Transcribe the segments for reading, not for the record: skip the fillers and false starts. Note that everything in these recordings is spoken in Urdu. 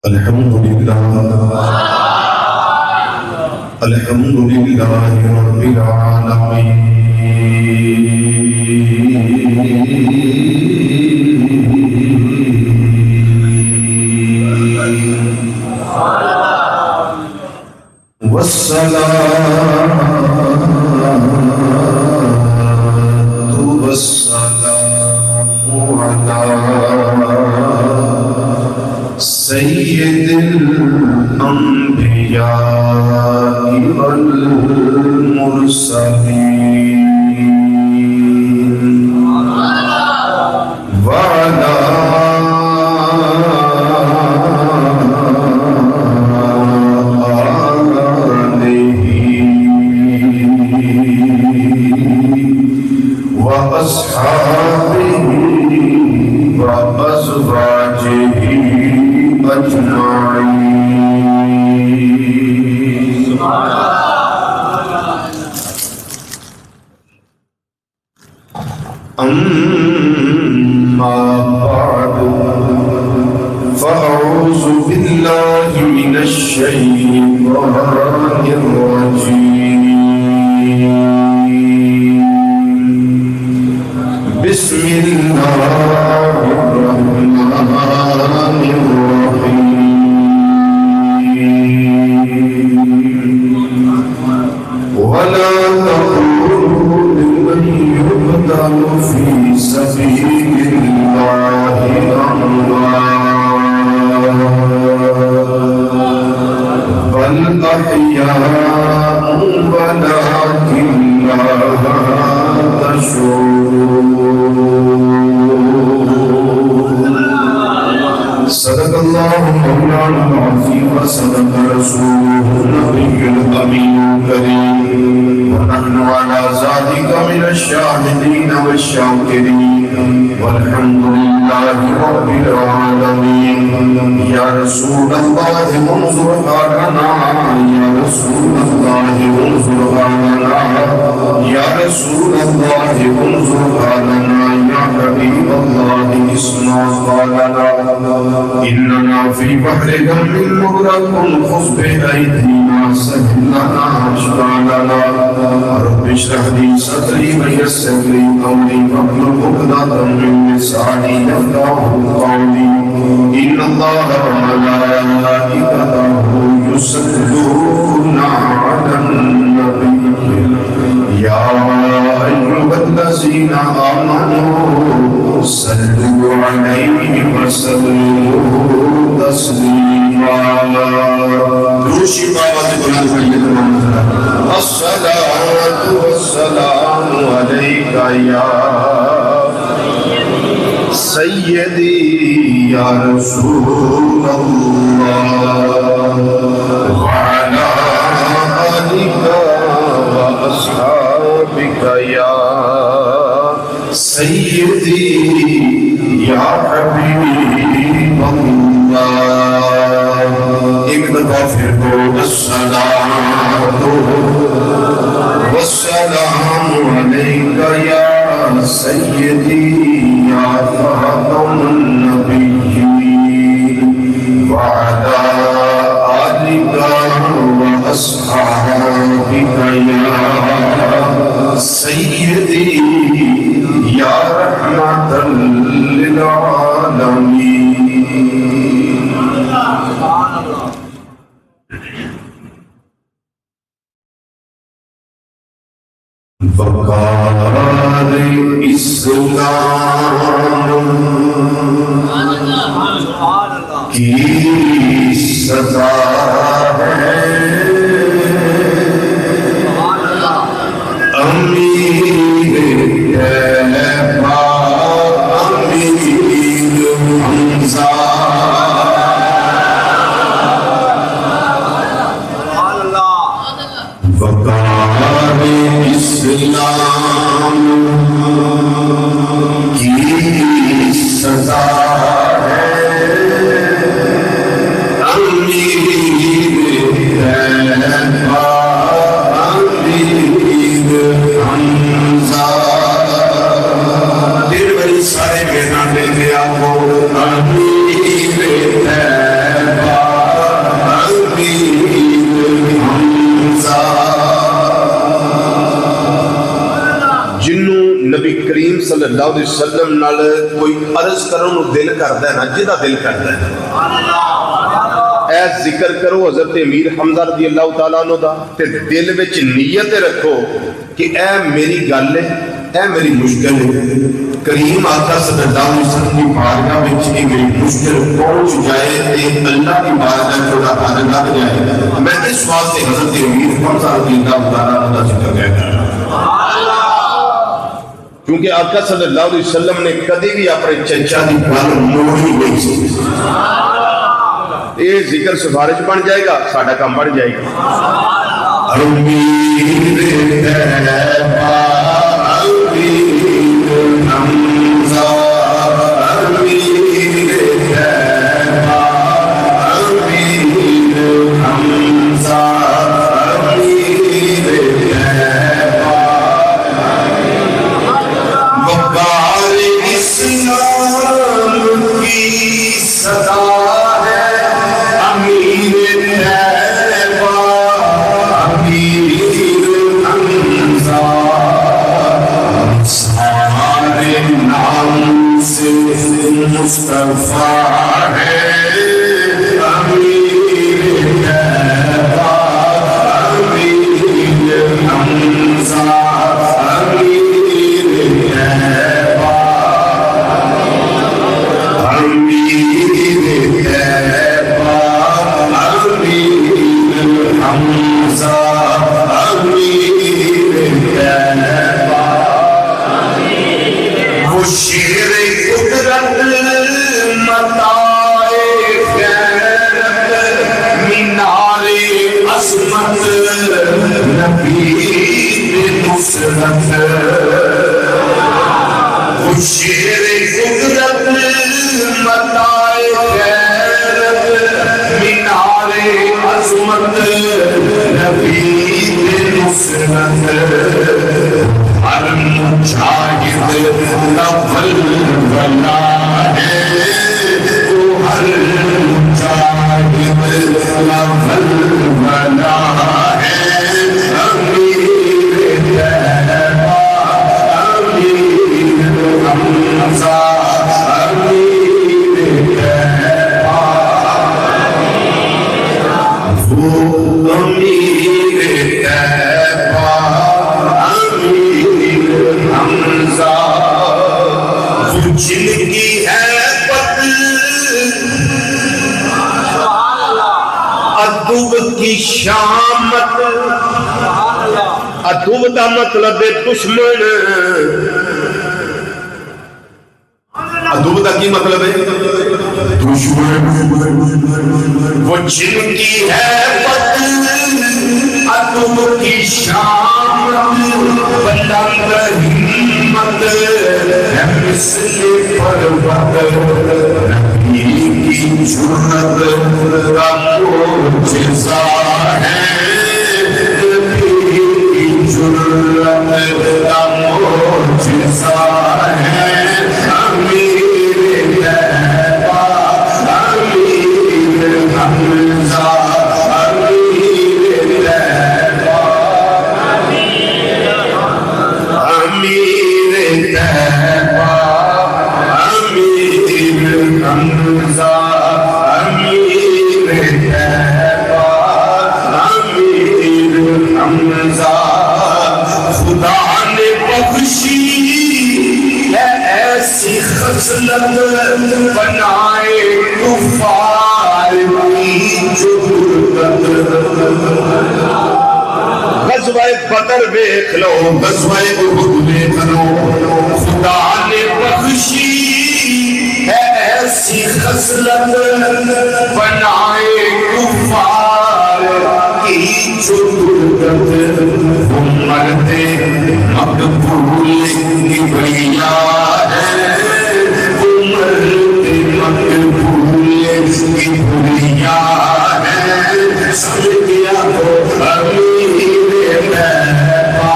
الحمد لله رب العالمين والسلام على سيد الأنبياء والمرسلين وعلى وأصحابه وأزواجه أجمعين. أما بعد فأعوذ بالله من الشيطان الرجيم. بسم الله الرحمن الرحيم. ولا تقولوا لمن يقتل في سبيل الله أموات بل أحياء ولكن لا تشعرون. صدق الله مولانا العظيم وصدق رسوله النبي الأمين الكريم ونحن على ذلك من الشاهدين والشاكرين والحمد لله رب العالمين. يا رسول الله انظر حالنا، يا رسول الله انظر حالنا، يا رسول الله انظر حالنا، يا حبيب الله اسمع قالنا. إننا في بحر غم مغرق خذ بأيدينا سهل لنا أشغالنا. رب اشرح لي صدري ويسر لي أمري واحلل عقدة من لساني يفقهوا قولي. إن الله وملائكته يصلون على النبي يا أيها الذين آمنوا صلوا عليه وسلموا تسليما. الصلاة والسلام عليك يا سيدي يا رسول الله وعلى آلك وأصحابك يا سيدي يا حبيب الله. ایک دفعہ پھر کو الصلاۃ والسلام علیک یا سیدی یا خاتم النبیین وعلی آلک واصحابک یا سیدی یا رحمت للعالمین. وقار اسلام کی سزا ہے امیر طیبہ امیر حمزہ. وقار اسلام کی سزا ہے امیر اللہ علیہ وسلم نال کوئی عرض کرن نو دل کردا ہے نا، جدا دل کردا ہے اے ذکر کرو حضرت امیر حمزہ رضی اللہ تعالیٰ عنہ دا، تے دل وچ نیت رکھو کہ اے میری گل ہے، اے میری مشکل ہے، کریم آقا صلی اللہ علیہ وسلم کی بارگاہ وچ یہ میری مشکل پہنچ جائے تے اللہ کی بارگاہ تھوڑا حل لگ جائے، میں اس واسطے حضرت امیر حمزہ رضی اللہ تعالیٰ عنہ دا ذکر کہتا ہوں، کیونکہ آقا صلی اللہ علیہ وسلم نے کبھی بھی اپنے چچا دی گل موڑی نہیں سی۔ یہ ذکر سفارش بن جائے گا، ساڈا کام بن جائے گا۔ امیر طیبہ امیر حمزہ امیر طیبہ امیر حمزہ امیر طیبہ وقار اسلام کی صدا مصطفیٰ ہے امیر طیبہ امیر حمزہ امیر طیبہ امیر طیبہ امیر حمزہ امیر طیبہ وہ شیر قدرت عصمت نبی نصرت وہ شیر قدرت متاع خیرت مینار عظمت نبی نصرت ہر مجاہد لفل بنا ہے تو ہر مجاہد لفل بنا ہے امیر طیبہ امیر حمزہ امیر طیبہ وہ امیر طیبہ امیر حمزہ وہ جن کی ہے ادب کی شامت، ادب دا مطلب دشمن، ادب دا کی مطلب ہے دشمن، وہ جن کی ہے ادب کی شامت بلند ہمت ہے مثل پروت نبی کی جرت کا معجزہ ہے نبی کی جرت کا معجزہ ہے امیر طیبہ امیر حمزہ امیر طیبہ امیر طیبہ امیر حمزہ امیر طیبہ امیر حمزہ خدا نے بخشی ہے ایسی خصلت بنائے کفار کی جرت۔ غزوہ بدر دیکھ لو، غزوہ احد دیکھ لو، خدا نے بخشی ہے ایسی خصلت بنائے کفار کی جرت۔ وہ مرتے مقبول کی بھیا ہے، وہ مرتے مقبول کی بھیا ہے، سمجھ گیا تو امیر طیبہ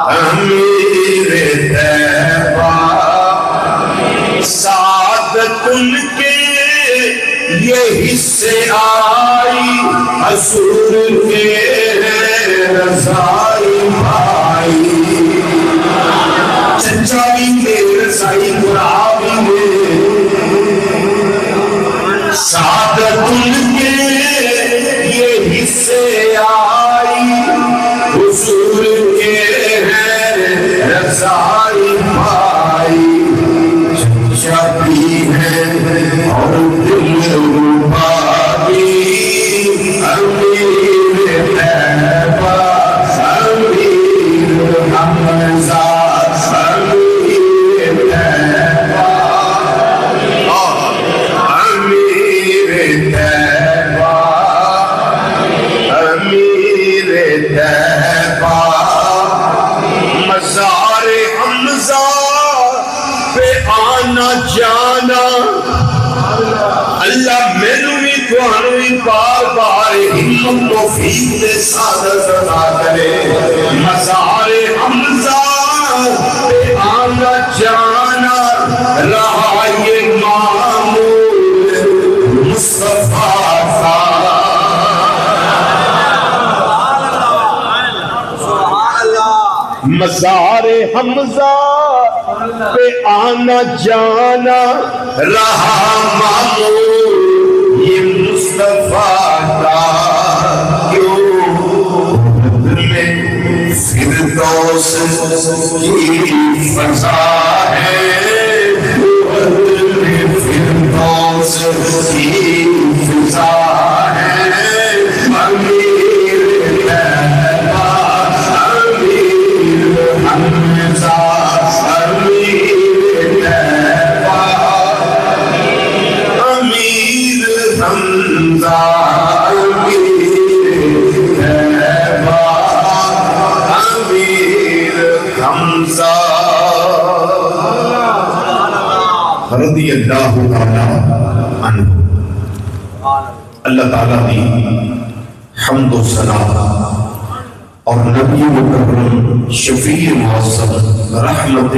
امیر طیبہ سعادت ان کے یہ حصے آئی حسور کے رضائی بھائی چچا بھی کے رضائی برابی میں سعادت ان کے یہ حصے آئی حضور کے رضائی بھائی چچا بھی ہے اور دل ربا بھی امیر تیبہ امیر حمزہ امیر تیبہ امیر تیبہ امیر تیبہ مزار حمزہ پہ آنا جانا اللہ مینوی توانوی بار بار ہمت توفیق دے سعادت عطا کرے مزار حمزہ پہ آنا جانا رہا یہ معمول مصطفیٰ کا مزار حمزہ پہ آنا جانا رہا معمول یہ مصطفیٰ کا کیوں میں فردوس کی فضا ہے میں فردوس کی فضا ہے امیر تیبہ امیر حمزہ امیر تیبہ امیر حمزہ امیر تیبہ امیر حمزہ رضی اللہ تعالیٰ عنہ اللہ تعالیٰ دی حمد و ثنا اور نبی مکرم شفیع معظم رحمت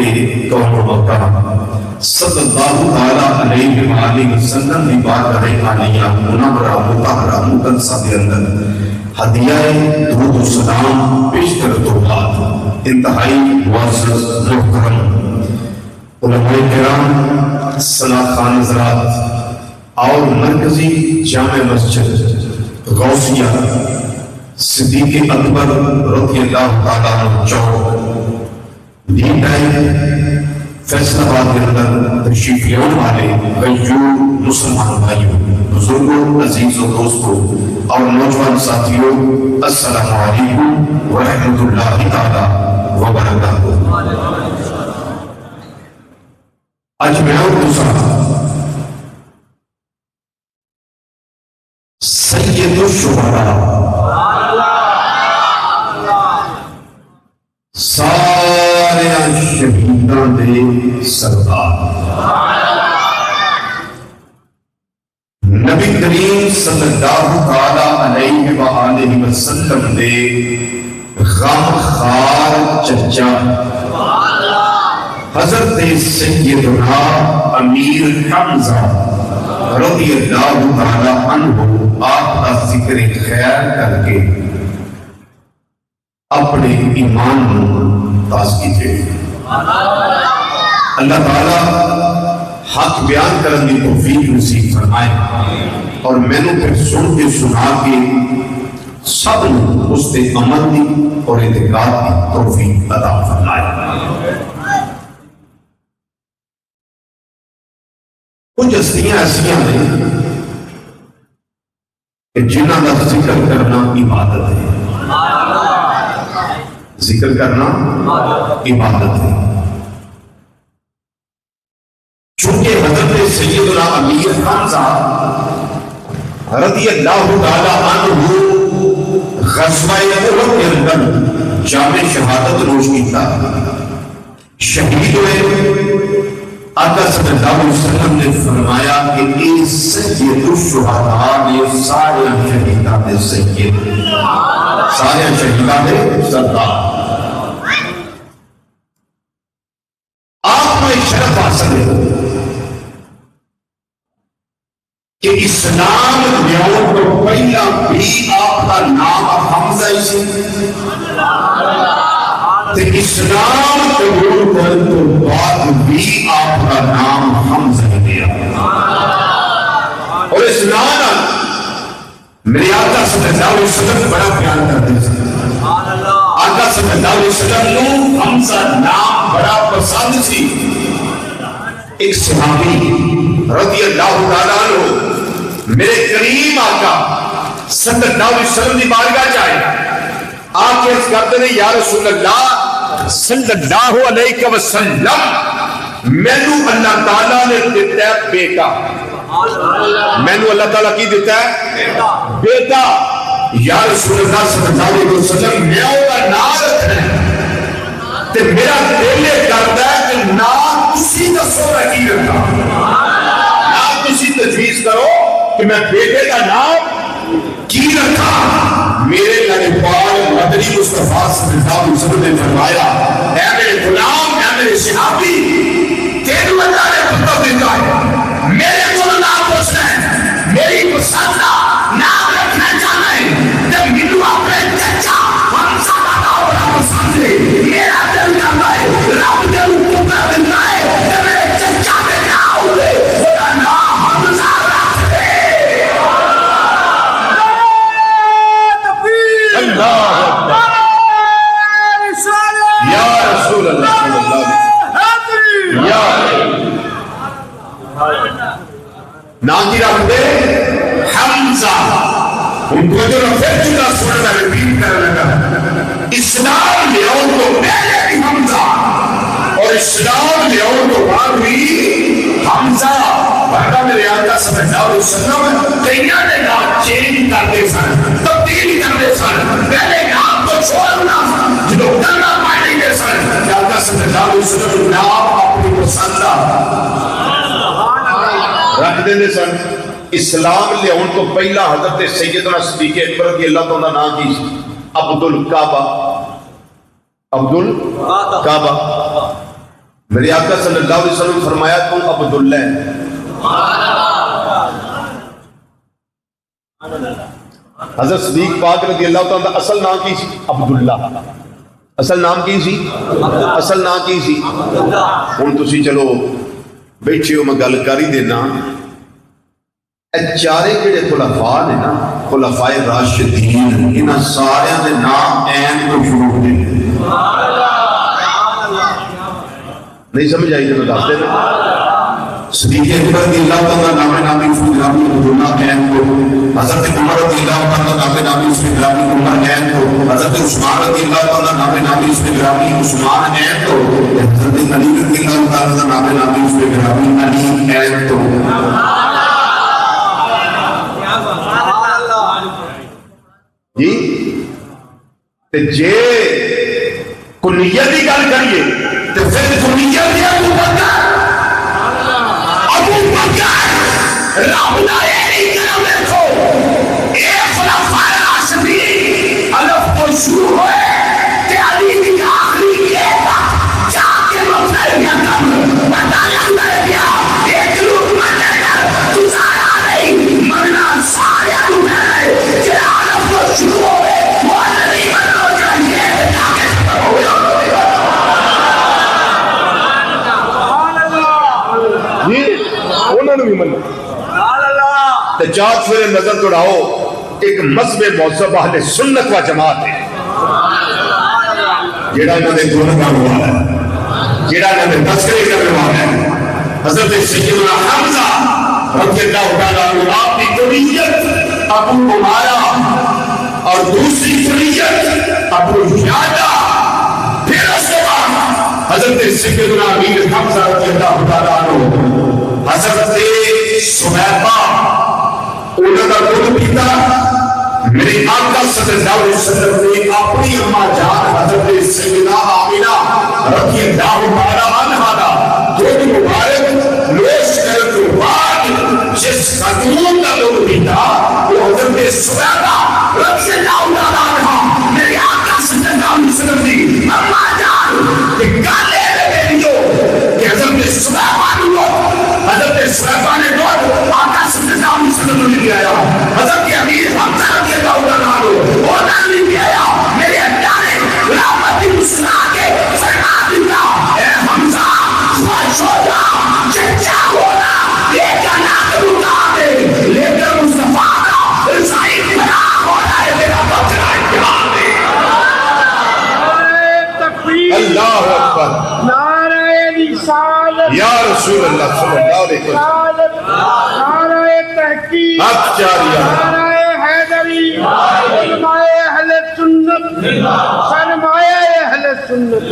کون و مکان صلی اللہ علیہ وآلہ وسلم دی بارگاہ عالیہ منورہ مطہرہ مقدسہ کے اندر ہدیہ درود و سلام پیش کرتے بعد انتہائی معزز محترم علماء کرام صلاح خان حضرات اور مرکزی جامع مسجد غوثیہ صدیق اکبر رضی اللہ تعالیٰ عنہ چوک دین ٹائم فیصلہ آباد کے اندر تشریف لینے والے غیور مسلمان بھائیوں بزرگوں عزیز و دوستوں اور نوجوان ساتھیوں السلام علیکم ورحمۃ اللہ تعالیٰ وبرکاتہ آج میں اور دوسرا سید الشہداء سارے شہیدان دے سردار نبی کریم صلی اللہ علیہ وآلہ وسلم دے غم خار چچا حضرت سیدنا امیر حمزہ رضی اللہ تعالی عنہ آپ کا ذکر خیر کر کے اپنے ایمان کو تازگی دے اللہ تعالیٰ حق بیان کرنے کی توفیق نصیب فرمائے اور میں نے پھر سن کے سنا کے سب اس پہ عمل دی اور اعتقاد کی توفیق عطا فرمائے کچھ ہستیاں ایسیاں ہیں کہ جنہاں کا ذکر کرنا عبادت ہے ذکر کرنا عبادت ہے چونکہ حضرت سیدنا امیر حمزہ رضی اللہ تعالی عنہ غزوہ احد کے اندر جامع شہادت نوش کیتا شہید ہوئے آقا صلی اللہ علیہ وسلم نے فرمایا کہ اس سید الشہداء نے سارے شہیدان دے سید سارے شہیدان دے سردار آپ کو ایک شرف حاصل ہے کہ اسلام دیوں کو پہلا بھی آپ کا نام حمزہ ہی سی تے اسلام قبول کرنے تو بعد بھی آپ کا نام حمزہ ہی دیا اور اسلام میرے آقا صلی اللہ علیہ وسلم بڑا پیار کرتے ہیں آقا صلی اللہ علیہ وسلم کو حمزہ نام بڑا پسند سی ایک صحابی رضی اللہ تعالیٰ عنہ میرے کریم آقا صلی اللہ علیہ وسلم دی بارگاہ جائے آقا اس کرتے ہیں یا رسول اللہ صلی اللہ علیہ وسلم مینو اللہ تعالیٰ نے دیتا ہے بیٹا مینو اللہ تعالیٰ کی دیتا ہے بیٹا یا رسول اللہ صلی اللہ علیہ وسلم میں ہوگا نام رکھنا ہے تے میرا دل کرتا ہے کہ نام اسی دسو رکھی رکھا نام اسی تجویز کرو کہ میں بیٹے کا نام کی رکھا میرے لگپال مدنی مصطفیٰ صلی اللہ علیہ وسلم نے فرمایا اے میرے غلام اے میرے صحابی تیرے اللہ نے پتہ دیتا ہے میرے کو نام پوچھنا ہے میری پسند نام رکھنا چاہنا ہے جب ملو اپنے چچا حمزہ کا نام بڑا پسند ہے میرا دل کرتا ہے رب دل کو کرنا ہے کہ میرے چچا کے نام لے خدا نام حمزہ رکھ دے اللہ یا رسول اللہ صلی اللہ علیہ یا نام کی رکھ دے حمزہ ان کو جو پھر جدا سننا ریپیٹ کرنے لگا اسلام لے آؤ تو پہلے بھی حمزہ اور اسلام لے آؤ تو بعد بھی حمزہ ورنہ میرے آقا صلی اللہ علیہ وسلم کئیاں نے نام چینج کرتے سن تبدیل کرتے سن پہلے نام کو چھوڑنا جو کرنا پائیں گے سن آقا صلی اللہ علیہ وسلم نام اپنی پسند رکھ دیں سن اسلام لے ان کو پہلا حضرت سیدنا صدیق اکبر رضی اللہ تعالیٰ نام کی عبد الکعبہ عبد الکعبہ میرے آقا صلی اللہ علیہ وسلم فرمایا تم عبداللہ حضرت صدیق پاک رضی اللہ تعالیٰ اصل نام کی سی عبداللہ اصل نام کی سی اصل نام کی سی ہوں تسی چلو بیٹھے ہو میں گل کر ہی دینا چارے جڑے خلفاء نے نا خلفاء راشدین انہاں سارے دے نام عین کو شروع ہوتے ہیں نہیں سمجھ آئی جب دستے نا صدیق اکبر رضی اللہ تعالیٰ نام نامی اس میں گرامی عبداللہ عین کو حضرت عمر رضی اللہ تعالیٰ نام نامی اس میں گرامی عمر عین کو حضرت عثمان رضی اللہ تعالیٰ نام نامی اس میں گرامی عثمان عین کو حضرت علی رضی اللہ تعالیٰ نام نامی اس میں گرامی علی عین کو جی جے کنیت کی گل کریے تو پھر کنیت دی ابو بکر رب دا یہ کرم دیکھو ایک خلفاء راشدین الف کو شروع ہوئے کہ علی کی آخری کہتا جا کے مفضل کیا کم بتا لگتا ہے کیا ایک لوگ مرنے کر گزارا نہیں مرنا سارے انہیں کہ الف کو شروع ہوئے وہ علی مرنو چاہیے تاکہ جی انہوں نے بھی مننا تجاد پھر نظر توڑاؤ ایک مذہب موصف اہل سنت و جماعت ہے جیڑا انہوں نے گناہ ہوا ہے جیڑا انہوں نے تذکرے کرنے والا ہے حضرت سیدنا حمزہ رضی اللہ تعالیٰ عنہ آپ کی کلیت ابو عمارہ اور دوسری کلیت ابو حیادہ پھر اس کے بعد حضرت سیدنا امیر حمزہ رضی اللہ تعالیٰ عنہ حضرت سمیبہ انہوں نے دودھ پیتا میرے آقا صلی اللہ علیہ وسلم نے اپنی اماں جان حضرت سیدنا آمینہ رضی اللہ عنہا کا دودھ مبارک نوش کرنے کے بعد جس خاتون کا دودھ پیتا وہ حضرت سمیبہ رضی اللہ عنہا میرے آقا صلی اللہ علیہ وسلم نے اماں جان کہ گالے لگے جو کہ حضرت سمیبہ حضرت سمیبہ نے دودھ آقا صلی اللہ علیہ وسلم نے لیا حضرت امیر سنا کے فرما دیا اے حمزہ خوش ہو جا چچا ہونا لیکن اٹھا دے لیکن مصطفیٰ کا رسائی بنا ہونا ہے میرا بچہ امتحان دے اللہ اکبر نعرہ رسالت یا رسول اللہ صلی اللہ علیہ وسلم نعرہ تحقیق حق جاریہ نعرہ حیدری سرمایہ اہل سنت سرمایہ اہل سنت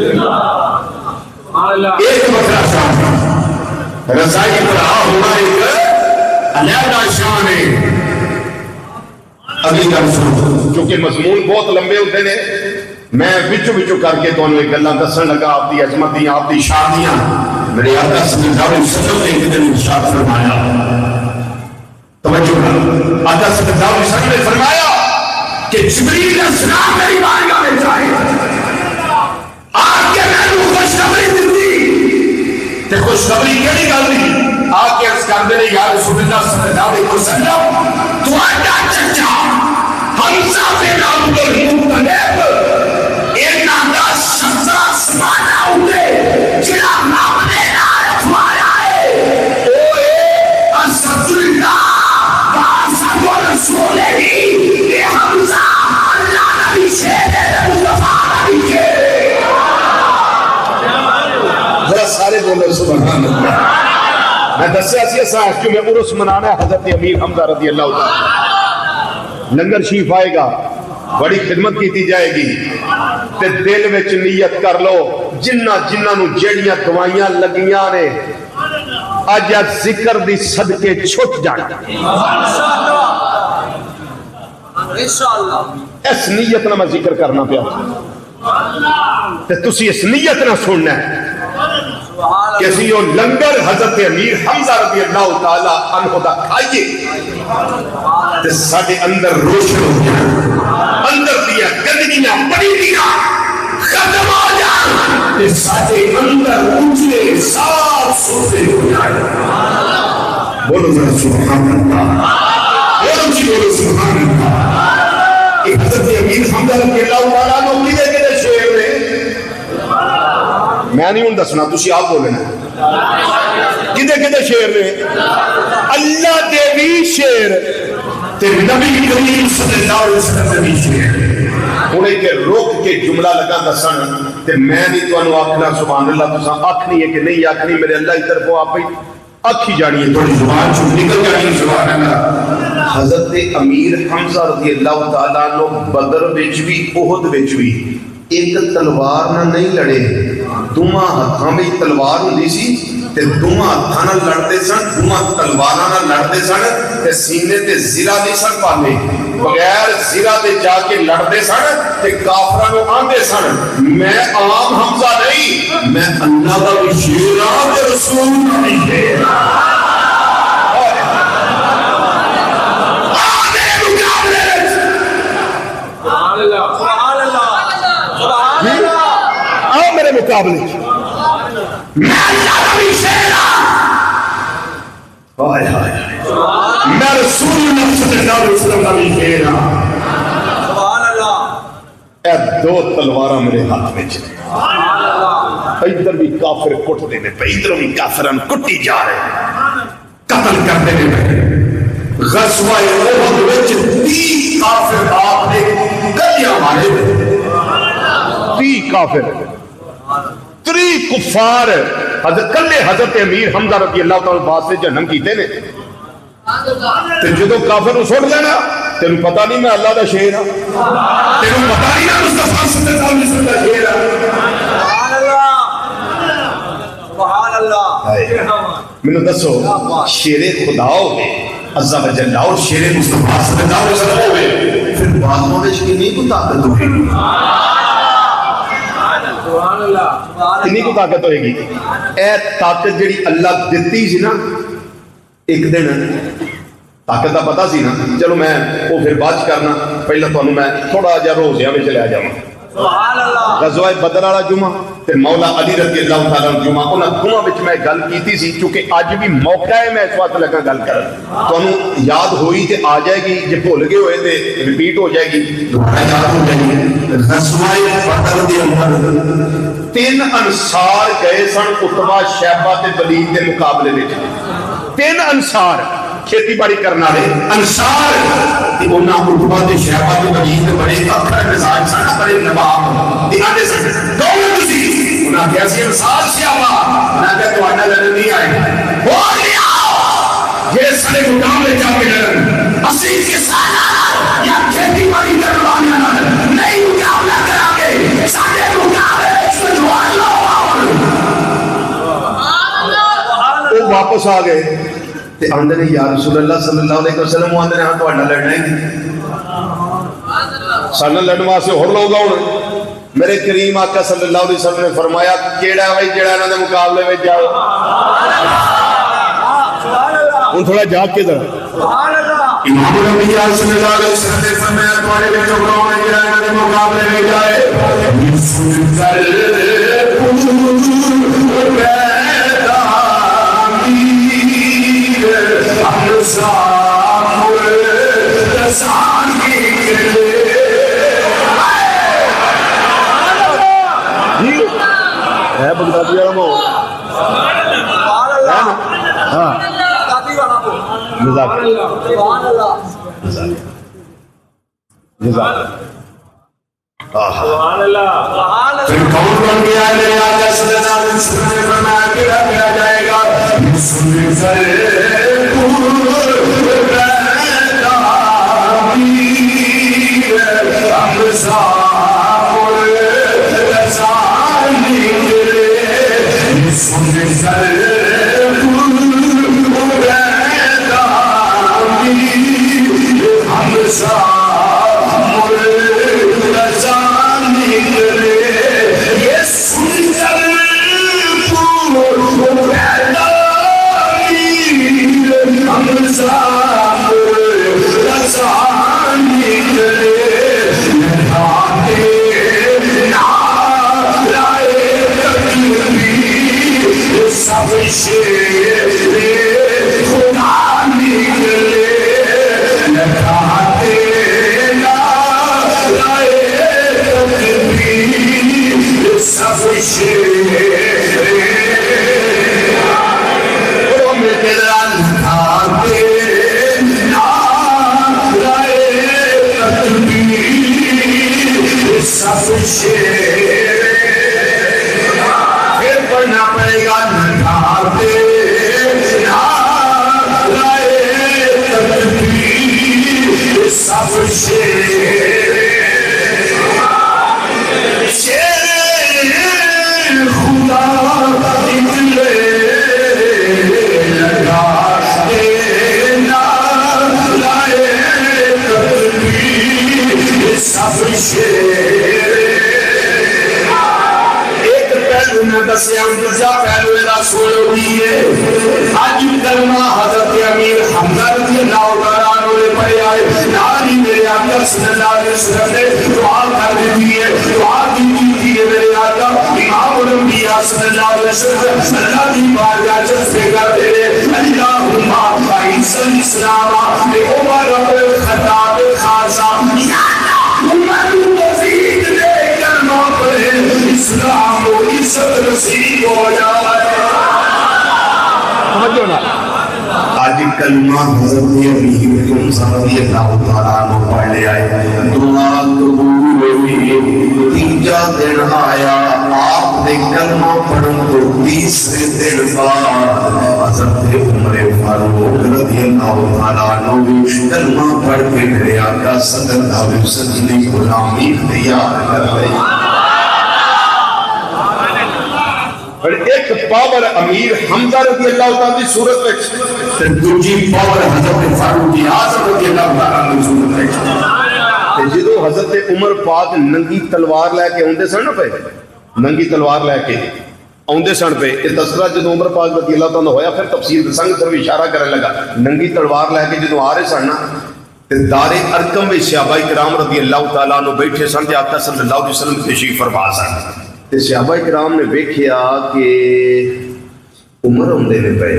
ایک مسئلہ شان رسائی بنا ہونا ایک علیحدہ شان ہے اگلی گل سنو چونکہ مضمون بہت لمبے ہوتے ہیں میں وچو وچو کر کے تو انہوں ایک گلہ دسن لگا آپ دی عظمتیاں آپ دی شادیاں میرے آقا صلی اللہ علیہ وسلم نے ایک دن ارشاد فرمایا توجہ کرو آقا صلی اللہ علیہ وسلم نے فرمایا کہ جبریل علیہ السلام میری بارگاہ میں جائے آ کے میں نے خوشخبری دیتی تے خوشخبری کیڑی گل نہیں آ کے عرض کر دے یا رسول اللہ صلی اللہ علیہ وسلم تو آجا چچا حمزہ بن عبد المطلب اینا دا شخصہ سمانا ہوئے جنا نامنے رکھوایا ہے اوے اسد اللہ باسد و رسول ہی اے حمزہ اللہ نبی شہد مصطفیٰ نبی کے ذرا سارے بولو سبحان اللہ میں دسیا سی اساں کیوں میں عرس منانا ہے حضرت امیر حمزہ رضی اللہ تعالی لنگر شریف آئے گا بڑی خدمت کیتی جائے گی تے دل وچ نیت کر لو جنہ نو جیڑیاں دوائیاں لگیاں نے اج ذکر دی صدقے چھٹ جان اس نیت نہ میں ذکر کرنا پیا تے تسی اس نیت نہ سننا ہے کہ اسی وہ لنگر حضرت امیر حمزہ رضی اللہ تعالی عنہ دا کھائیے تے ساڈے اندر روشن ہو جائے اندر دیا گندگیاں پڑی دیا ختم ہو جائے تے ساڈے اندر اونچے صاف ستھرے ہو جائے بولو ذرا سبحان اللہ بولو سبحان اللہ کہ حضرت امیر حمزہ رضی اللہ تعالی عنہ کدے کدے شعر نے میں نہیں ہوں دسنا تسی آپ بولنا کدے کدے شعر نے اللہ دے بھی شعر تے نبی کریم صلی اللہ علیہ وسلم دے بھی شعر انہیں کہ روک کے جملہ لگا دسن تے میں نہیں تو انہوں آکھنا سبحان اللہ تساں آکھنی ہے کہ نہیں آکھنی میرے اللہ کی طرف آپ آکھی جانی ہے تھوڑی زبان چھو نکل جانی ہے سبحان اللہ حضرت امیر حمزہ رضی اللہ تعالیٰ عنہ بدر وچ بھی احد وچ بھی ایک تلوار نہ نہیں لڑے دوما ہتھاں میں تلوار ہوندی سی تے دوما ہتھاں نال لڑدے سن دوما تلواراں نال لڑدے سن تے سینے تے زرہ نہیں سن پاندے بغیر زرہ تے جا کے لڑدے سن تے کافراں نوں آندے سن میں عام حمزہ نہیں میں اللہ دا بھی شیر ہاں تے رسول دا بھی شیر آؤ میرے مقابلے میں اللہ کا بھی شیر میں رسول اللہ صلی اللہ علیہ وسلم کا بھی شیر اے دو تلواراں میرے ہاتھ میں چلے ادھر بھی کافر کٹ دینے پہ ادھر بھی کافران کٹی جا رہے قتل کر دینے پہ غزوہ احد وچ 30 کافر آپ نے گلیاں مارے 30 کافر 3 کفار حضرت کلے حضرت امیر حمزہ رضی اللہ تعالیٰ بعد سے جنم کیتے نے تے جدو کافر نو سن لینا تینوں پتہ نہیں میں اللہ دا شیر ہاں تینوں پتہ نہیں میں مصطفیٰ صلی اللہ علیہ وسلم دا شیر ہاں میں نے دسو شیر خدا ہوئے عز و جل اور شیر مصطفیٰ صلی اللہ علیہ وسلم ہوئے پھر بازوں میں نہیں کو طاقت ہوئے کنی کو طاقت ہوئے گی اے طاقت جڑی اللہ دیتی سی نا ایک دن طاقت دا پتا سی نا چلو میں وہ پھر بات کرنا پہلے تو میں تھوڑا جا روزیاں میں چلے جاؤں غزوہ بدر والا جمعہ تے مولا علی رضی اللہ تعالیٰ عنہ جمعہ انہاں دونوں وچ میں گل کیتی سی کیونکہ اج بھی موقع ہے میں اس وقت لگا گل کرن تانوں یاد ہوئی تے آ جائے گی جے بھول گئے ہوئے تے ریپیٹ ہو جائے گی دوبارہ یاد ہو جائے گی غزوہ بدر دے اندر تین انصار گئے سن اتبا شیبہ تے ولید کے مقابلے میں. تین انصار کھیتی باڑی کرنے والے انصار انہاں اتبا تے شیبہ تے ولید بڑے اکھر مزاج سن, بڑے نواب تے آندے سن کون تسی؟ انہاں کہیا سی انصار شیبہ. انہاں کہیا تہاڈا لڑن نہیں آئے ہو لیا یہ سارے مقابلے جا کے لڑن اسی کساناں یا کھیتی باڑی کرنے والے نہیں مقابلہ کرا گے سارے مقابلے سنوار لو. وہ واپس آ گئے تے آندے نے یا رسول اللہ صلی اللہ علیہ وسلم آندے نے ہاں تہاڈا لڑنا ہی نہیں سارے لڑن واسطے ہور لوگ آؤ. میرے کریم آقا صلی اللہ علیہ وسلم نے فرمایا کیڑا بھائی جڑا انہاں دے مقابلے میں جاؤ. ہن تھوڑا جاگ کے ذرا امام الانبیاء صلی اللہ علیہ وسلم نے فرمایا تمہارے میں جو کون ہے جڑا انہاں دے مقابلے میں جائے ہے بغدادی والا ماحول. ہاں جزاک سبحان اللہ. پھر کون بن گیا میرے آقا صلی اللہ علیہ وسلم نے فرمایا کیا کیا جائے گا پھر پڑھنا پڑے گا سب خدا دسیا دوسرا پہلو رسول ہوئی ہے. اج کلمہ حضرت امیر حمزہ رضی اللہ تعالیٰ عنہ نے پڑھے آئے ناری میرے آقا صلی اللہ علیہ وسلم نے دعا کر دی ہے. دعا کی ہے میرے آقا امام الانبیاء صلی اللہ علیہ وسلم اللہ کی بارگاہ جذبے کر دے اللہم اعز الاسلام بعمر بن الخطاب خاصہ یا اللہ مزید دے کلمہ پڑھے اسلام و عزت نصیب ہو جائے. آج کلمہ حضرت امیر حمزہ رضی اللہ تعالیٰ عنہ پڑھ لے آئے. دعا قبول ہوئی. تیجا دن آیا آپ نے کلمہ پڑھن تو تیسرے دن بعد حضرت عمر فاروق رضی اللہ تعالیٰ عنہ کلمہ پڑھ کے میرے آقا صلی اللہ علیہ وسلم کی غلامی اختیار کر رہے. اور ایک پاور امیر حمزہ رضی اللہ تعالیٰ کی صورت میں دوجی پاور حضرت فاروق اعظم رضی اللہ تعالیٰ کی صورت میں. جدو حضرت عمر پاک ننگی تلوار لے کے آندے سن پہ ننگی تلوار لے کے آندے سن پہ یہ تذکرہ جدو عمر پاک رضی اللہ تعالیٰ ہویا پھر تفسیر سنگ صرف اشارہ کرنے لگا. ننگی تلوار لے کے جدو آ رہے سن دار ارکم میں صحابہ کرام رضی اللہ تعالیٰ عنہ بیٹھے سن تے آقا صلی اللہ علیہ وسلم تشریف فرما سن. تے صحابہ کرام نے ویکھیا کہ عمر آندے نے پے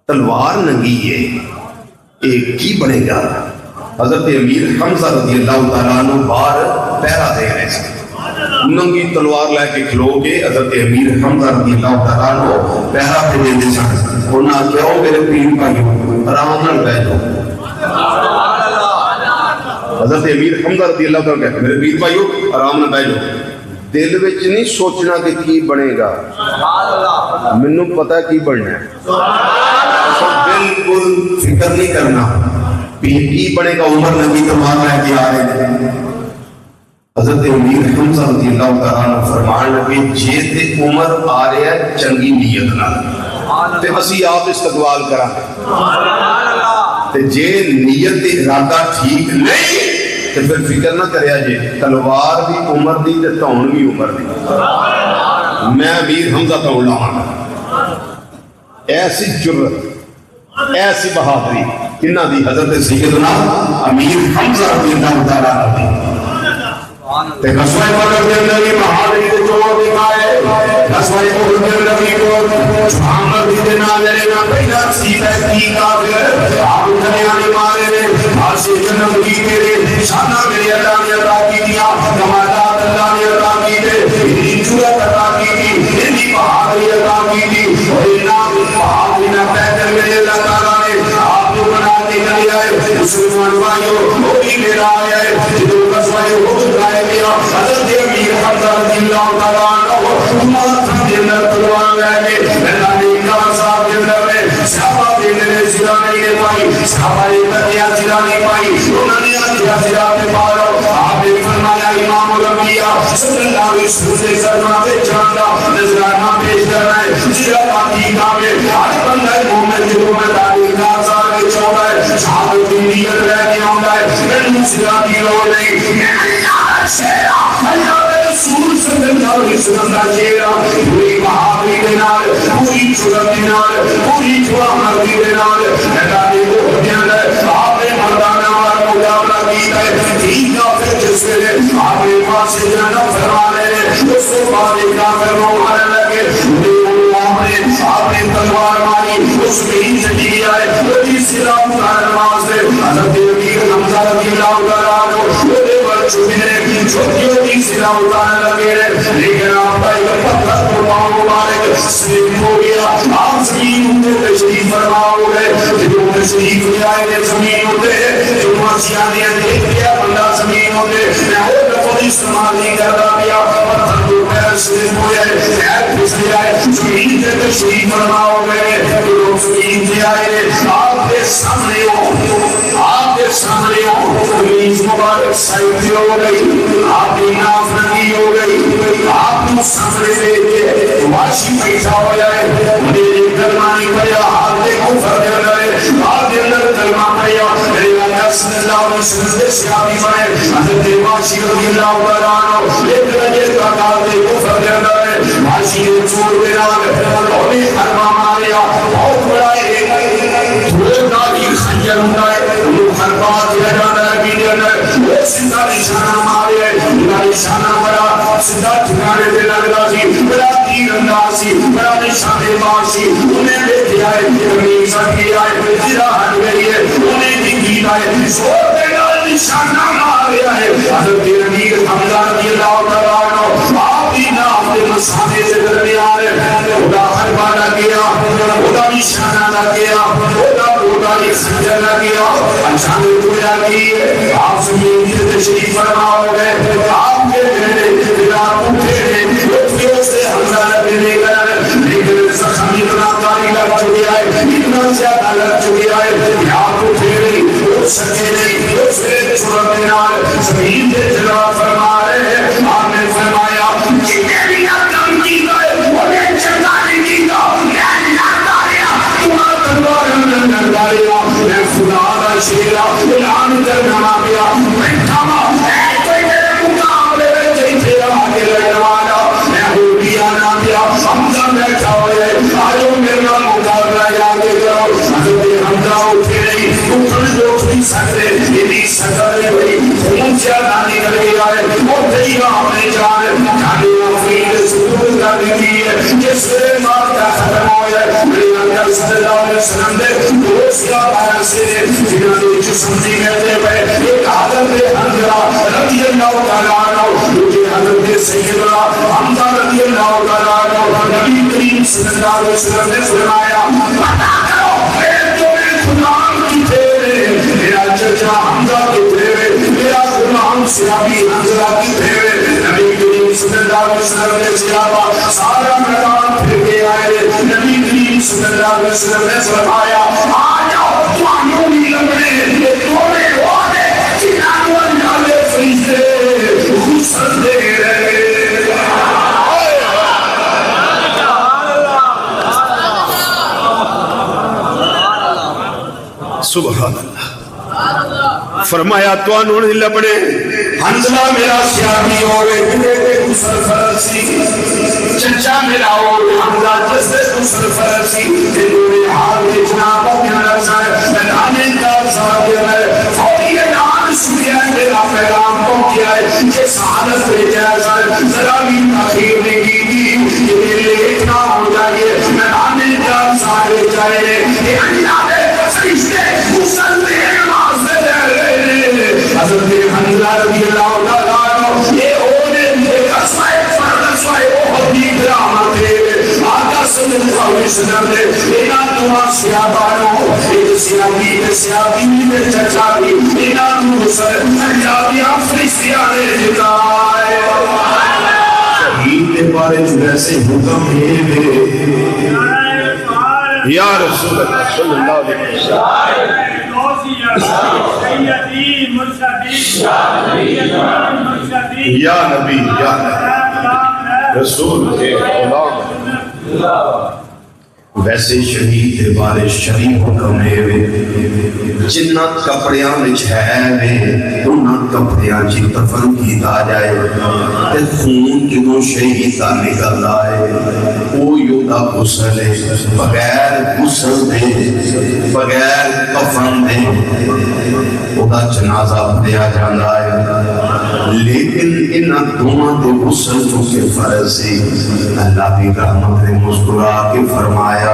تلوار ننگی ہے یہ کی بنے گا. حضرت امیر حمزہ رضی اللہ تعالیٰ عنہ باہر پہرا دے رہے سن. ننگی تلوار لے کے کھلو کے حضرت امیر حمزہ رضی اللہ تعالیٰ عنہ پہرا پہ دے سن. انہاں کیا ہو میرے پیر بھائیو آرام نال بیٹھ جاؤ. حضرت امیر حمزہ رضی اللہ تعالیٰ کہتے میرے پیر بھائیو آرام نال بیٹھ جاؤ. دل وچ نہیں سوچنا کہ کی بنے گا, منوں پتہ کی بننا ہے. بالکل فکر نہیں کرنا کی بنے گا. عمر نبی تمہار لے کے آ رہے ہیں. حضرت امیر حمزہ رضی اللہ تعالیٰ عنہ فرمان لگے جے تے عمر آ رہا ہے چنگی نیت نال تے اسی آپ استقبال کرا تے جے نیت تے ارادہ ٹھیک نہیں تے پھر فکر نہ کریا جے تلوار بھی عمر دی تے تون بھی عمر دی. میں امیر حمزہ تون لاواں. ایسی جرت ایسی بہادری کنہ دی حضرت سیدنا امیر حمزہ رضی اللہ تعالیٰ عنہ. تے غزوہ بدر کے اندر یہ بہادری کو جو دکھائے, غزوہ احد کے اندر بھی کو محمد بن ناظر نہ پہلا سیدھا کی کافر آپ دنیا مارے نے ہاسے جنم کی تیرے شانہ میرے اللہ نے عطا کی دیا, کمالات اللہ نے عطا کی دے, اتنی جرات عطا کی دی, اتنی بہادری عطا کی دی. اور انعام بہادری نہ پیدل میرے اللہ تعالیٰ نے آپ کو بنا کے لے آئے. مسلمان بھائیو وہ بھی میرا آیا ہے جو غزوہ احد لائے گیا. حضرت امیر حمزہ رضی اللہ تعالیٰ عنہ ماتھا کے اندر تلوار لے کے اللہ نے کہا صاحب کے اندر میں صحابہ دینے نے سرا نہیں پائی, صحابہ نے سرا نہیں پائی, انہوں نے آدھیا سرا پہ پارا. آپ نے فرمایا امام الانبیاء صلی اللہ علیہ وسلم سے سرما پہ چاندہ نذرانہ پیش کرنا ہے. سرا پاکی کامل آج بندہ مومن جو میں تعلیم کا سارے چاہتا ہے صحابہ کی نیت رہ کے آنگا ہے میں سرا کی لوڑ نہیں. شیرہ اللہ رسول صلی اللہ علیہ وسلم کا شیرہ پوری بہادری کے نال, پوری جرات کے نال, پوری جوانمردی کے نال میدان احد کے اندر آپ نے مردانہ اور مقابلہ کیا ہے. تین کافر جس ویلے آپ نے پاس سے جانا فرما رہے ہیں اس کو بعد ایک کافر مارنے لگے. آپ نے تلوار ماری اس میں ہی چلی آئے وہی سرا پکار نماز دے. حضرت امیر حمزہ رضی اللہ تعالیٰ عنہ چھوٹی چھوٹی سرا اتارنے لگے رہے, لیکن آپ کا ایک پتھر کو پاؤں مبارک سلیم ہو گیا. آپ زمین پہ تشریف فرما ہو گئے. جو تشریف لے آئے تھے زمین ہوتے ہیں, جو مرسیاں دیکھ لیا بندہ زمین ہوتے. میں اور لفظ استعمال نہیں کرتا گیا, پتھر کو پیر سلیم ہو گئے, پیر پھس لے آئے, زمین پہ تشریف فرما ہو گئے. جو زمین لے آئے آپ کے سامنے ہو, آپ کے سامنے ہو, زمین مبارک سائد ہو گئی, آپ کی نافرمانی ہو گئی. آپ کو سامنے دے کے واشی پیسہ ہو جائے, میرے کلمہ نہیں پڑیا, آپ نے کفر دے لائے, آپ کے اندر کلمہ پڑیا, میرے اللہ صلی اللہ علیہ وسلم دے سیابی بنے. حضرت واشی رضی اللہ تعالیٰ عنہ ایک لگے کا کار دے کفر دے لائے. واشی نے چور دے لائے اور ایک حرمہ ماریا, بہت بڑا ایک دھوئے داری خنجر ہوتا ہے, وہ حربات دے جانا ہے بیدے اندر, وہ سندہ نشانہ مارے, نشانہ بڑا سدھا ٹھکانے دے لگا سی, بڑا تیر انداز سی, بڑا نشانے باز سی. انہیں لے کے آئے زمین سر کے آئے, جرا ہٹ گئی ہے, انہیں دکھیل آئے, سور دے گا نشانہ مارے آئے. حضرت امیر حمزہ رضی اللہ تعالیٰ عنہ آپ کی نام دے مسانے سے درمیان خدا حربہ نہ کیا, خدا نشانہ نہ کیا, خدا خنجر نہ کیا. اچانک گویا کی آپ زمین سے تشریف فرما ہو گئے. آپ کے میرے آپ اٹھے لطفیوں سے حمزہ نبی لے کر, لیکن زخم اتنا کاری لگ چکے آئے, اتنا زیادہ لگ چکے آئے, آپ اٹھے نہیں, اٹھ سکے نہیں. اس سے چھوڑ دینار زمین سے جلا فرما رہے ہیں. آپ نے فرمایا کہ میری عدم کی گئے انہیں چکانے کی گا, میں اللہ داریا تمہاں تلوار اندر داریا, میں خدا دا شیرہ اعلان کرنا گیا, میں کھاما اے کوئی میرے مقابلے میں جیتے آگے لڑنے والا, میں ہو گیا نہ گیا. حمزہ بیٹھا ہوئے, آجو میرا مقابلہ آگے کرو. حضرت حمزہ اٹھے نہیں, اٹھن جو اٹھ نہیں سکتے, اتنی سکتے ہوئی خون سے نہ نکل گیا ہے. وہ دیا اپنے جانے کھانے افرین سکون کر لگی ہے جس سے مارکا ختم ہو ہے میرے آقا صلی اللہ علیہ وسلم دے دوست کا بایا سے جنہوں نے جسم دی کہتے ہوئے ایک حضرت حنظلہ رضی اللہ تعالیٰ عنہ دوسرے حضرت سیدنا حمزہ رضی اللہ تعالیٰ عنہ نبی کریم صلی اللہ علیہ وسلم نے فرمایا پتا کرو تمہیں غلام کی تیرے میرا چچا حمزہ کی تیرے میرا غلام سیابی حنظلہ کی تیرے نبی کریم صلی اللہ علیہ وسلم نے صحابہ سارا میدان پھر کے آئے نبی کریم صلی اللہ علیہ وسلم نے فرمایا آ جاؤ تمہاروں بھی لگنے یہ توڑے والے جنہوں والے فرشتے غسل دے رہے سبحان اللہ فرمایا تو انہوں نے لبنے حنظلہ میرا سیابی ہوئے بیٹے غسل فرسی چچا میرا ہوئے حمزہ جس سے غسل فرسی انہوں حال کے جناب اپنے رکھائے میدانے کا صحابی ہے فوری اعلان سنیا میرا پیغام پہنچیا ہے کہ سعادت پہ جائزہ ذرا بھی تاخیر نہیں کی تھی کہ میرے اتنا ہو جائے میدانے کا صحابی جائے کہ اللہ نے فرشتے غسل دے نماز دے رہے حضرت حنظلہ رضی اللہ تعالیٰ عنہ یہ ہونے ایک اسوائے فرد اسوائے بہت ہی درامت ہے آقا صلی اللہ علیہ وسلم نے اینا دعا سیابانوں ایک سیابی میں سیابی میں چچابی اینا دعا سیابیاں فرشتیاں نے جتائے شہید کے بارے جیسے حکم ہے یا رسول اللہ صلی اللہ علیہ وسلم یا نبی یا نبی رسول کے غلام ویسے شہید دے بارے شریف حکم ہے جنہ کپڑیاں وچ ہے انہاں کپڑیاں چ دفن کیتا جائے تے خون جدوں شہید دا نکل آئے او یودا غسل ہے بغیر غسل دے بغیر کفن دے او دا جنازہ پڑھیا جاندا ہے لیکن انہاں دونوں دے غسل جو کہ فرض ہے اللہ کی رحمت نے مسکرا کے فرمایا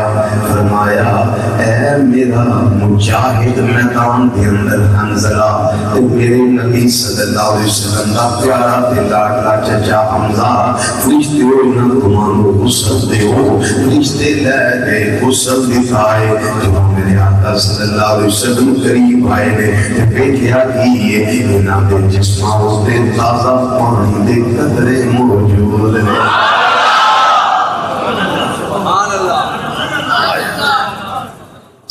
اے میرا مجاہد میدان دے اندر حنظلہ تے میرے نبی صلی اللہ علیہ وسلم دا پیارا تے لاڈلا چچا حمزہ فرشتے انہاں تمہارو غسل دیو فرشتے لے گئے غسل دکھائے جو میرے آقا صلی اللہ علیہ وسلم قریب آئے نے تے بیٹھیا کیے انہاں دے جسماں تے تازہ پانی دے قطرے موجود ہیں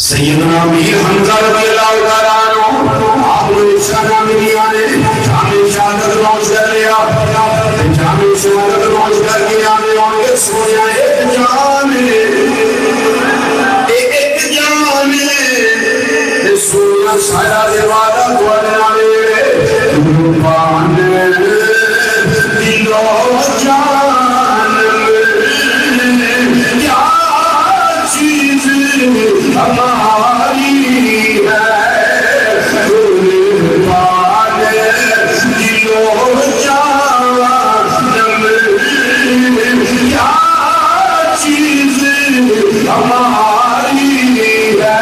سیدنا امیر حمزہ رضی اللہ تعالیٰ عنہ آپ نے شاہ میری آنے جامع شہادت نوش کر لیا جامع شہادت نوش کر کے آنے اور ایک سویا ایک جانے سویا سایہ دیوارہ کو اڈانے روپانے دلو جان کیا چیز ہماری ہے قربان دل و جان کیا چیز ہماری ہے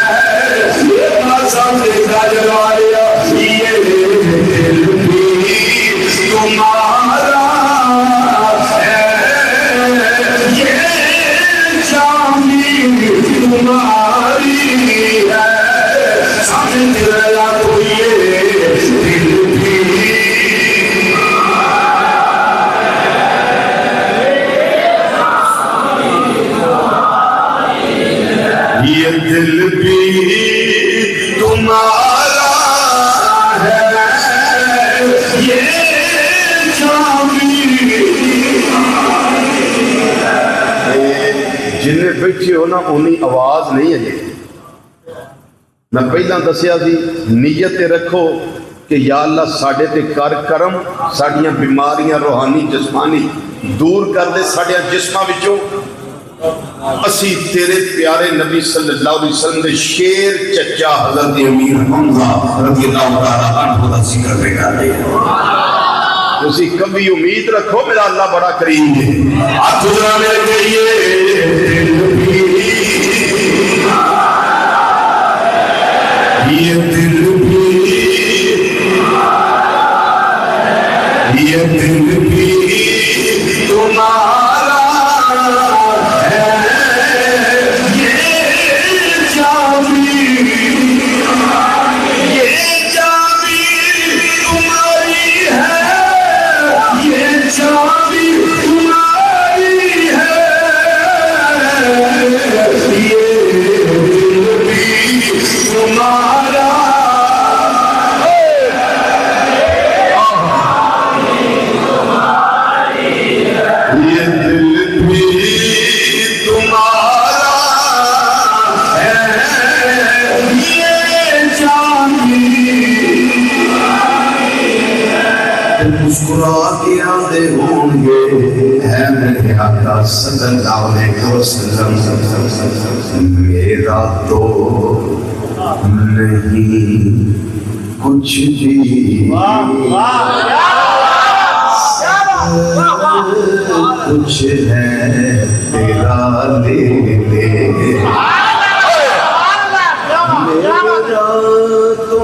یہ مذہب کا جلوایا یہ دل بھی تمہارا ہے یہ جامی تمہاری ہے سامنے دلیا تو یہ دل بھی یہ دل بھی تمہارا ہے یہ جامی جنہیں بیٹھے ہونا انہی آواز نہیں ہے میں پہلا دسیا سی نیت رکھو کہ یا اللہ ساڑھے تے کر کرم ساڑھیاں بیماریاں روحانی جسمانی دور کر دے ساڑھیاں جسمہ بچوں اسی تیرے پیارے نبی صلی اللہ علیہ وسلم دے شیر چچا حضرت امیر حمزہ رضی اللہ تعالیٰ عنہ کا ذکر پہ کر دے اسی کبھی امید رکھو میرا اللہ بڑا کریم ہے آپ گزرا میرے میرے آقا صلی اللہ علیہ وسلم میرا تو نہیں کچھ بھی کچھ ہے تیرا لے لے میرا تو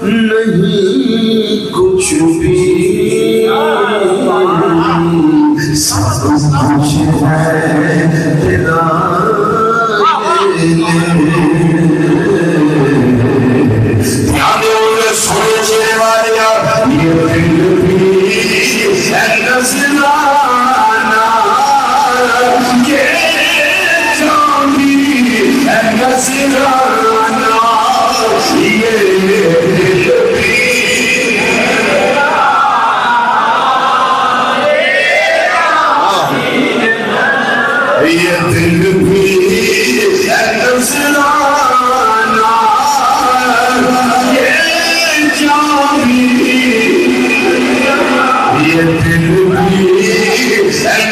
نہیں کچھ بھی سب کچھ ہے تیرا لے لے سوچنے والیا یہ دل بھی نظرانا یہ جان بھی نظرانا یہ دل بھی یہ دل بھی نظرانا یہ دل بھی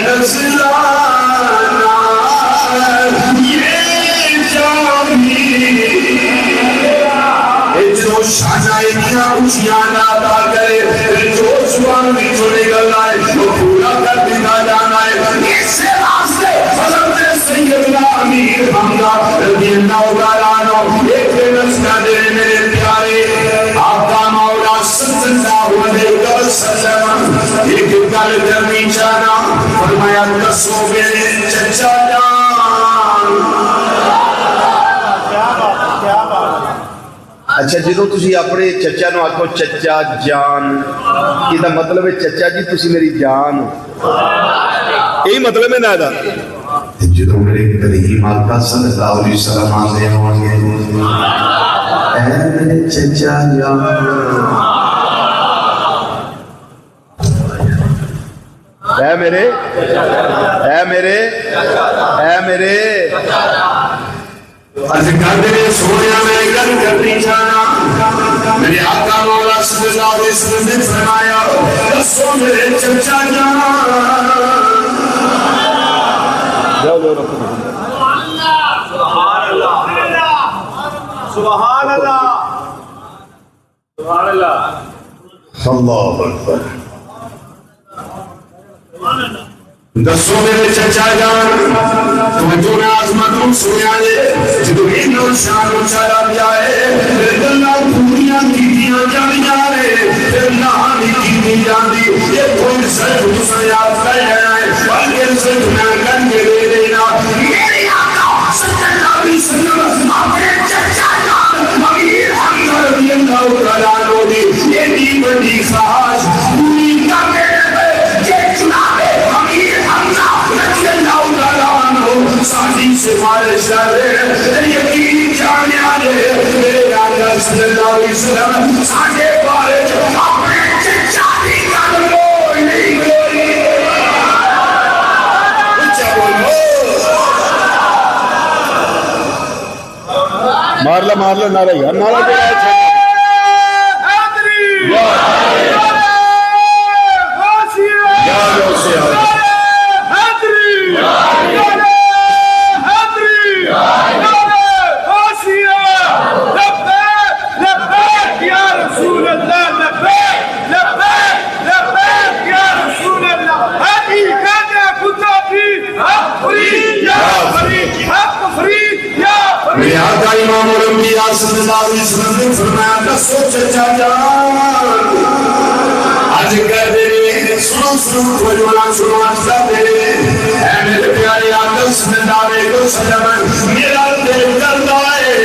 نظرانا یہ جان جو شاہجائے کیا اچھیاں نادا کرے جو زبان بھی چھوڑے گا ہے وہ پورا کر دینا جانا ہے اس راستے حضرت سیدنا امیر حمزہ رضی اللہ تعالیٰ عنہ ایک نسکہ دے میرے پیارے آقا مولا صلی اللہ علیہ وسلم ایک گل کرنی چاہنا فرمایا دسو میرے چچا جان اچھا جدو تسی اپنے چچا نو آکھو چچا جان یہ مطلب ہے چچا جی تسی میری جان یہی مطلب ہے نا دا جدو میرے کریم آقا صلی اللہ علیہ وسلم آتے ہوں گے اے میرے چچا جان اے میرے اے میرے اے میرے عرض کر دے سونیا میں گل کرنی چاہنا میرے آقا مولا صلی اللہ علیہ وسلم نے فرمایا دسو میرے چچا جان سبحان اللہ سبحان اللہ سبحان اللہ اللہ اکبر دسو میرے چچا جان تمہیں جو میں عظمتوں سنیا دے جدو انہوں شان اچھالا جائے پھر اللہ پوریاں کیتیاں جان جائے پھر اللہ کی جان دی یہ کوئی صرف دوسرا یاد کر لینا ہے بلکہ صرف میں کر کے دے دینا میرے آقا صلی اللہ علیہ وسلم اپنے چچا جان امیر حمزہ رضی اللہ تعالیٰ عنہ دی یہ دی بڑی خواہش پوری کر کے ساتھی سفارش دے یقین جانے آنے میرے آقا صلی اللہ علیہ وسلم ساتھے بارے جو اپنے چچا دی کا لوئی نہیں گوئی اچھا بولو مار لا نعرہ یار نعرہ دے رہا ہے حیدری غوثیہ میرے آقا امام الانبیاء صلی اللہ علیہ وسلم نے فرمایا دسو چچا جان آج کہہ دے سنو کوجوانا سنو آجتا دے اے میرے پیارے آقا صلی اللہ علیہ وسلم میرا دل کرتا ہے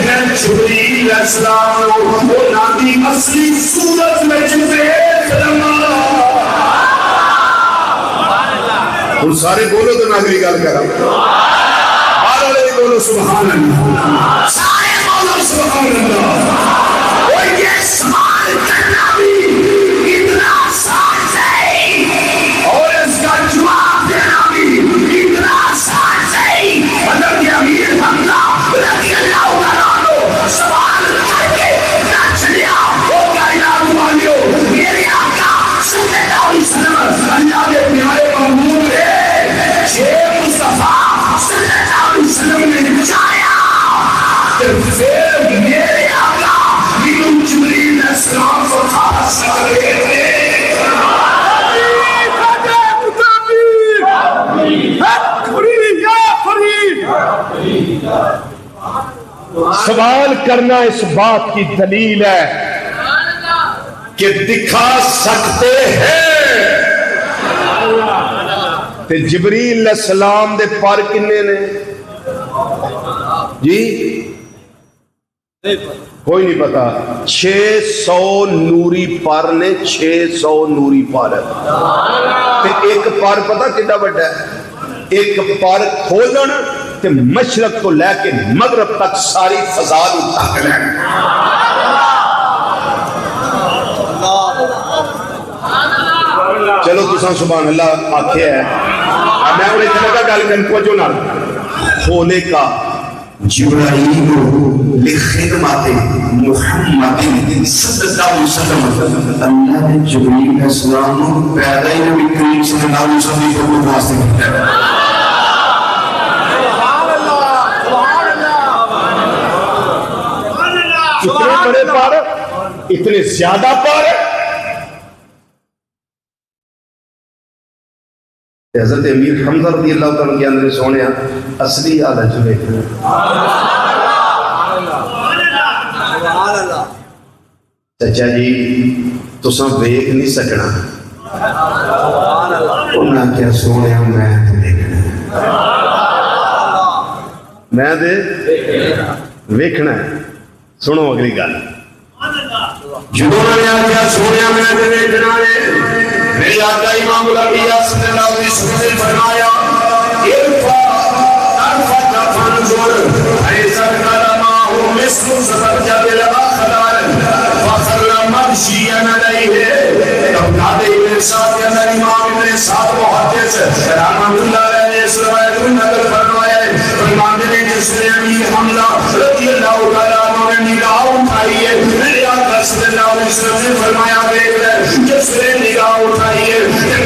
میں جبریل علیہ السلام وہ نادی اصلی صورت میں چھپے اور سارے بولو تو ناگری گل کرا بولو سبحان اللہ سارے بولو سبحان اللہ اور یہ سوال کرنا بھی اتنا آسان ہے اور اس کا جواب دینا بھی اتنا آسان ہے مطلب کہ امیر حمزہ رضی اللہ عنہ سوال کر کے نہ چلیا وہ کائنات والیو میرے آقا صلی اللہ علیہ وسلم اللہ کے پیارے محبوب ہے سوال کرنا اس بات کی دلیل ہے کہ دکھا سکتے ہیں تے جبریل علیہ السلام دے پر کنے نے جی کوئی نہیں پتا 600 نوری پر نے 600 نوری پر تے ایک پر پتا کتنا بڑا ہے ایک پر کھولن تے مشرق کو لے کے مغرب تک ساری فضا ڈھک لین چلو تساں سبحان اللہ آکھے ہے میں انہیں جنگا گل کرن کو جو نہ کھولے کا جبرائیل لخدمت محمد صلی اللہ علیہ وسلم اللہ نے جبرائیل علیہ السلام پیدا ہی نبی کریم صلی اللہ علیہ وسلم کو واسطے کیا اتنے بڑے پار اتنے زیادہ پار حضرت امیر حمزہ رضی اللہ تعالیٰ کے اندر سونے اصلی حالت جو دیکھنا چچا جی تساں ویکھ نہیں سکنا انہاں کیا سونے میں دیکھنا میں دے ویکھنا ہے سنو اگلی گل جدوں نے آخیا سونے میں دیکھنا ہے میری آقا امام الانبیاء صلی اللہ علیہ وسلم نے فرمایا ارفع فانظر ایسا کلمہ مثل زبرجد الاخضر فخر مغشیا علیہ اولاد ابن سعد کے اندر امام ابن سعد محدث رحمۃ اللہ علیہ اس روایت کو نقل فرمایا ہے فرماتے ہیں جس نے امیر حمزہ رضی اللہ تعالیٰ عنہ نے نگاہ اٹھائی ہے میرے آقا صلی اللہ علیہ وسلم نے فرمایا دیکھ لے جس نے نگاہ اٹھائی ہے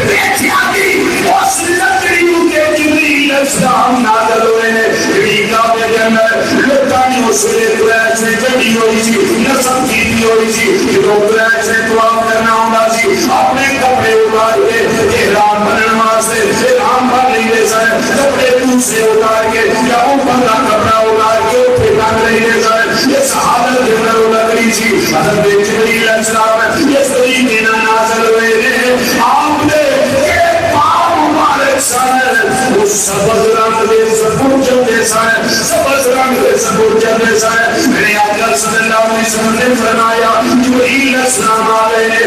بیٹھیا کی اس لکڑیوں کے جبریل السلام نازل ہوئے ہیں ریکا کے اندر لکانی اسے قریش نے جڑی ہوئی تھی نصب کی ہوئی تھی جو قریش نے دعا کرنا ہونا تھی اپنے کپڑے اتار کے احرام بننے واسطے احرام بن لینے سے کپڑے دوسرے اتار کے یا اوپر کا کپڑا اتار کے اوپر ٹانگ لینے سے یہ صحابہ کے اندر لکڑی تھی حضرت جبریل السلام یہ طریقے نہ نازل ہوئے ہیں آپ نے ایک پاؤں مبارک سائر اس سبز رنگ دے سبرجد دے سائر سبز رنگ دے سبرجد دے سائر میرے آقا صلی اللہ علیہ وسلم نے فرمایا جبریل السلام آئے اے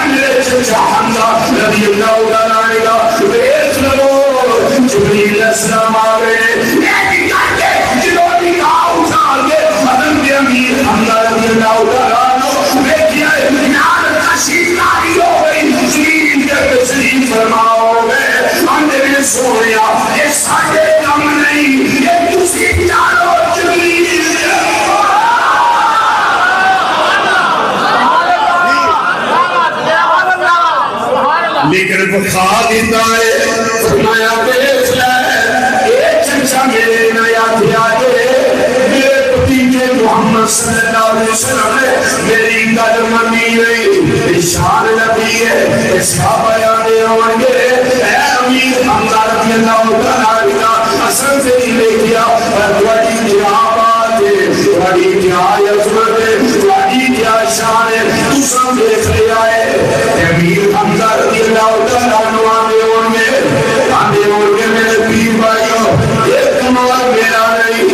میرے چچا حمزہ رضی اللہ عنہ بیٹھ لو جبریل السلام آئے جنہوں نے کہا اٹھا کے حضرت امیر حمزہ رضی اللہ عنہ بیٹھیا اطمینان تشریف لائی ہو گئی زمین کے تشریف فرماؤ گے اندر سویا یہ ساڑھے کم نہیں یہ دوسری چاروں جبریل لیکن بخا دیتا ہے فرمایا دیکھ لے ایک چچا میرے نیا دیا ہے میرے پتیجے محمد صلی اللہ علیہ وسلم نے میری گل منی نہیں اشار نبی ہے اس کا بیانے ہوں گے اے امیر حمزہ رضی اللہ تعالیٰ اصل سے ہی لے گیا بڑی کیا بات ہے بڑی کیا عظمت ہے بڑی کیا شان ہے تو سب دیکھ لے آئے امیر حمزہ رضی اللہ تعالیٰ آنے ہوں گے میرے پیر بھائیوں ایک کمال میرا نہیں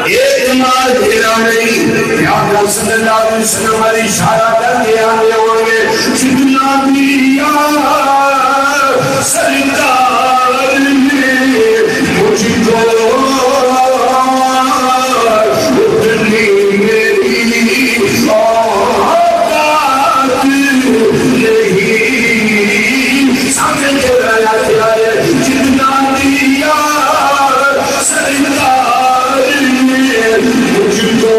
ایک کمال میرا نہیں آقا صلی اللہ علیہ وسلم پر اشارہ کر کے آنے ہوں گے جتنا دیا سرکار نے مجھ کو اتنی میری اوقات نہیں سامنے کے رہا کیا ہے جتنا دیا سرکار نے مجھ کو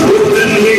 اتنی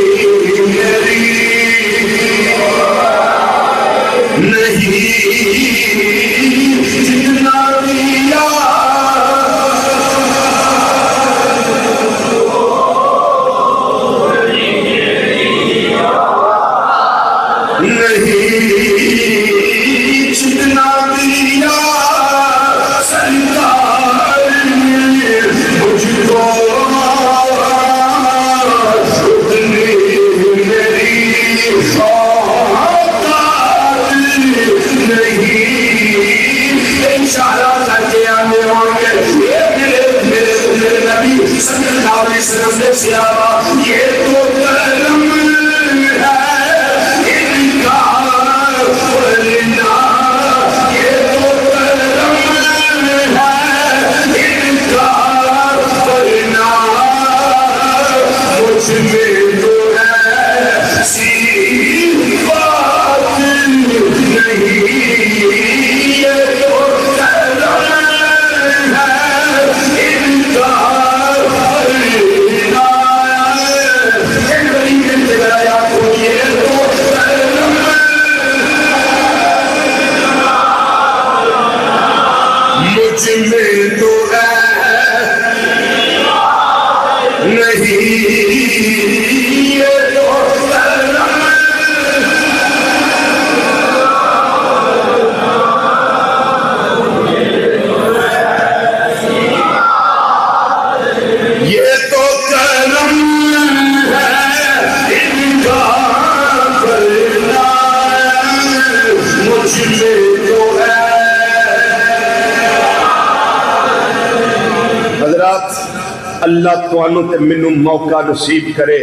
اللہ تانوں تے مینوں موقع نصیب کرے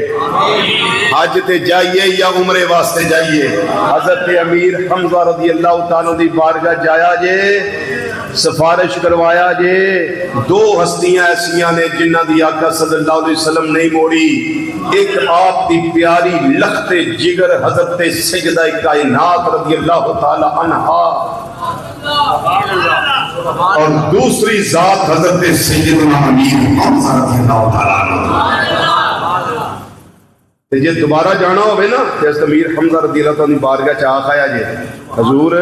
حج تے جائیے یا عمرے واسطے جائیے حضرت امیر حمزہ رضی اللہ تعالیٰ دی بارگاہ جایا جے سفارش کروایا جے دو ہستیاں ایسیاں نے جنہ دی آقا صلی اللہ علیہ وسلم نہیں موڑی ایک آپ دی پیاری لخت جگر حضرت سجدہ کائنات رضی اللہ تعالی عنہا اور دوسری ذات حضرت سیدنا امیر حمزہ رضی اللہ تعالیٰ عنہ جی دوبارہ جانا ہوئے نا جیسے امیر حمزہ رضی اللہ تعالیٰ بارگاہ چاہ آیا جی حضور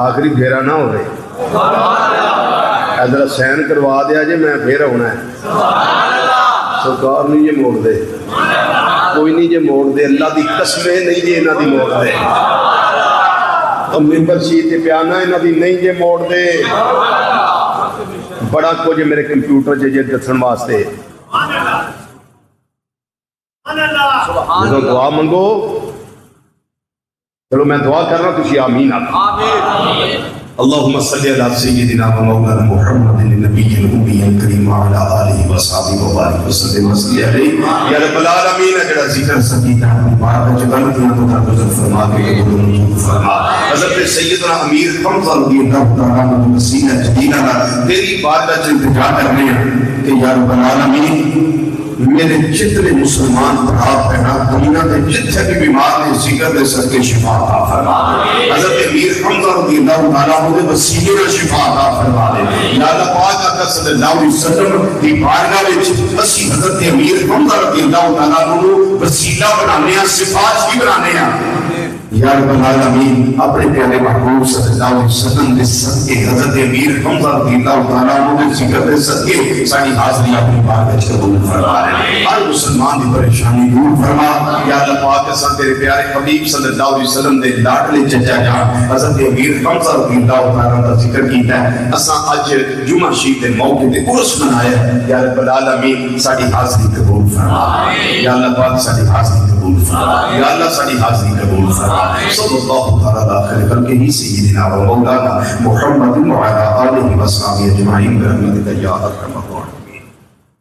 آخری پھیرا نہ ہو رہے ادھر سین کروا دیا جی میں پھر ہونا ہے سرکار نہیں یہ موڑ دے کوئی نہیں یہ موڑ دے اللہ دی قسمیں نہیں جی انہاں دی موڑ دے ممبر شیط پیانا انہاں دی نہیں جی موڑ دے بڑا کچھ میرے کمپیوٹر جی دسن واسطے جدو دعا منگو چلو میں دعا کر رہا تھی آمین اللهم صل على سيدنا ومولانا محمد النبي الامي الكريم وعلى اله وصحبه وبارك وسلم یا رب العالمین جڑا ذکر سکیتا مبارک جبل کی تو درگزر فرما کے قبول فرما حضرت سیدنا امیر حمزہ رضی اللہ تعالی عنہ وسیلہ جدیدہ تیری بارگاہ سے التجا کرنے ہیں کہ یا رب العالمین میرے جتنے مسلمان بھرا بہنا دنیا کے جتنے بھی بیمار نے ذکر دے سر کے شفا عطا فرما حضرت امیر حمزہ رضی اللہ تعالیٰ عنہ وسیلے میں شفا عطا فرما دے یا اللہ پاک آقا صلی اللہ علیہ وسلم دی بارگاہ وچ اسی حضرت امیر حمزہ رضی اللہ تعالیٰ عنہ وسیلہ بنانے ہیں صفات بھی بنانے ہیں یا رب العالمین اپنے پیارے محبوب صلی اللہ علیہ وسلم دے صدقے حضرت امیر حمزہ رضی اللہ تعالیٰ عنہ دے ذکر دے صدقے ساری حاضری اپنی بارگاہ قبول فرما رہے ہر مسلمان دی پریشانی دور فرما یا اللہ پاک اساں تیرے پیارے حبیب صلی اللہ علیہ وسلم دے لاڈلے چچا جان حضرت امیر حمزہ رضی اللہ تعالیٰ کا ذکر کیتا ہے اساں اج جمعہ شریف دے موقع تے عرس منایا ہے یا رب العالمین ساری حاضری قبول فرما یا اللہ پاک ساری حاضری قبول فرما یا اللہ ساری حاضری قبول فرما صلی اللہ تعالیٰ خیر خلقہ سیدنا و مولانا محمد وعلی آلہ و صحبہ اجمعین برحمتک یا ارحم الراحمین